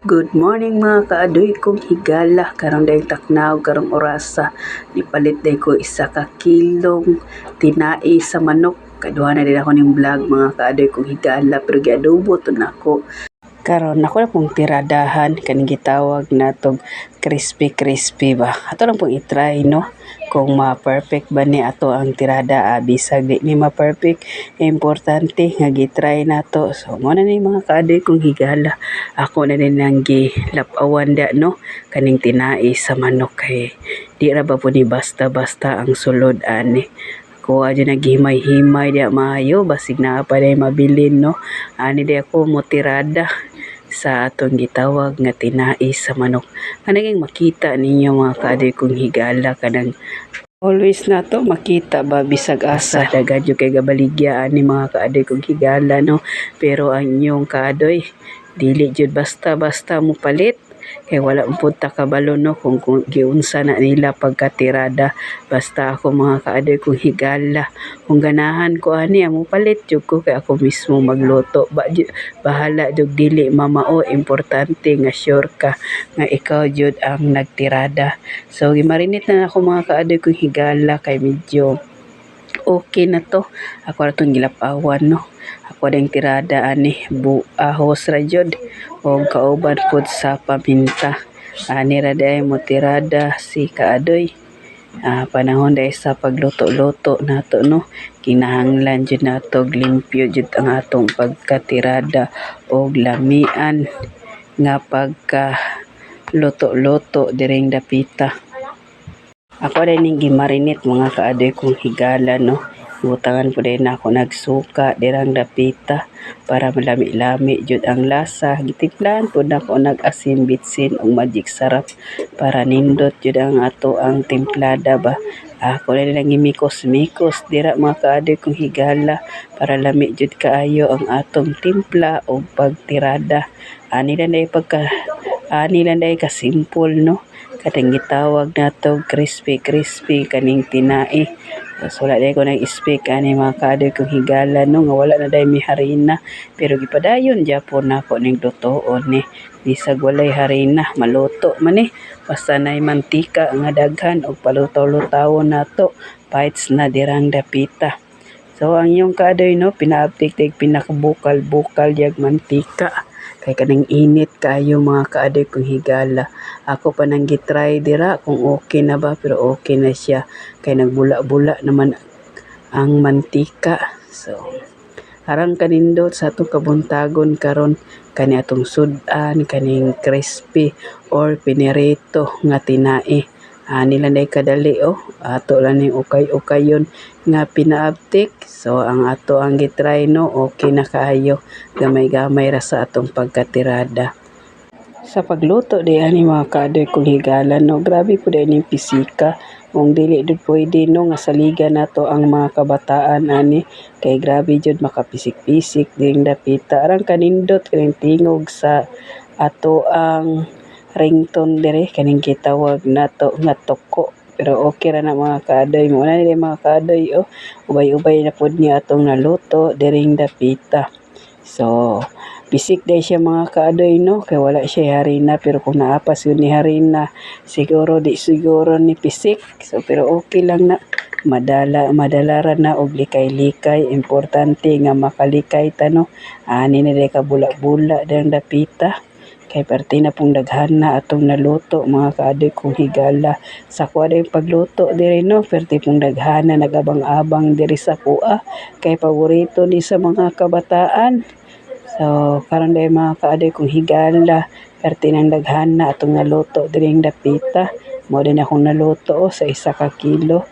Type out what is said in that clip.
Good morning mga kaadoy kong higala karong dayong taknaw karong orasa nipalit day ko isa ka kilong tinai sa manok. Kaduha na din ako ning vlog mga kaadoy kong higala pero giadobo to nako. Karon ako na pong tiradahan kaning gitawag natong crispy ba. Ato lang pong i-try no kung ma-perfect ba ni ato ang tirada. Bisag di ni ma-perfect, importante nga gitry nato. So mo na ni mga kaadoy kong higala. Ako na din ang gilapawan da no kaning tinai sa manok kay di ra ba po ni basta-basta ang sulod ani. Kuha dyan naghimay-himay diya maayo basig na pa day mabilin no. Ani di ako motirada sa atong gitawag nga tinai sa manok. Kanang makita ninyo mga kaadoy kong higala kanang always na to makita ba bisag asa dagadyo kay gabaligya ani mga kaadoy kong higala no. Pero ang inyong kaadoy dili jud basta-basta mo palit kay wala pud ta kabalo no kung giunsa na nila pagkatirada. Basta ako mga kaadoy kong higala kung ganahan ko ani mo palit jud ko kay ako mismo magluto bahala jud dili mamao. Importante nga sure ka nga ikaw jud ang nagtirada. So gimarinate na ako mga kaadoy kong higala kay medyo okay na to. Ako ra tong gilapawan no. Ako ding tirada ani ahos ra jud o kauban pud sa paminta. Ani ra day mo tirada si kaadoy. Panahon day sa pagluto-luto nato no. Kinahanglan jud nato limpyo jud ang atong pagkatirada og lamian nga pagka luto-luto diring dapita. Ako rin yung gimarinate mga kaadoy kong higala no. Butangan po din ako nagsuka dirang dapita para malami-lami jud ang lasa. Gitimplahan po na ako nag-asin bitsin og magic sarap para nindot jud ang ato ang timplada ba. Ako na lang gimikos-mikos dira mga kaadoy kong higala para lami jud kaayo ang atong timpla o pagtirada. Ani lang day ka simple no. Katong gitawag nato crispy kaning tinai. So wala day ko nag-speak ani mga kaadoy kong higala no nga wala na day mi harina pero gipadayon gyapon nako ning lutoon ni bisag walay harina maluto man basta nay mantika nga daghan og palutaw-lutawon nato bites na dirang dapita. So ang iyong kaadoy no pinaabtik pinakabukal-bukal yag mantika kay kanang init kayo mga kaadoy kong higala. Ako pa nang gitry dira kung okay na ba pero okay na siya kay nagbula-bula naman ang mantika. So arang kanindot sa atong kabuntagon karon kani atong sudan kaning crispy or pinirito nga tinai. Ani lang day kadali ato lang ning ukay-ukayon nga pinaabtik. So ang ato ang gitry no okay na kaayo gamay-gamay ra sa atong pagkatirada. Sa pagluto di ani mga kaadoy kong higala no grabe po din yung pisika kung dili jud pwede no nga saligan nato ang mga kabataan ani kay grabe jud makapisik-pisik ding dapita. Arang kanindot kaning tingog sa ato ang ringtone dire kaning gitawag nato nga toko. Pero okay ra na mga kaadoy mo na ni mga kaadoy ubay-ubay na pud ni atong naluto diring dapita. So bisik day siya mga kaadoy no kay wala siya harina pero kung naapas yun ni harina siguro ni pisik. So pero okay lang na madala na og likay-likay. Importante nga makalikay ta no. Ani na day ka bula-bula dang dapita kay parte na pong daghan na atong naluto mga kaadoy kong higala. Sa kuha day pagluto diri no parte pong daghan na nagabang-abang diri sa kuha kay paborito ni sa mga kabataan. So karon day mga kaadoy kong higala parte nang daghan na atong naluto diring dapita. Mo din akong naluto sa 1 ka kilo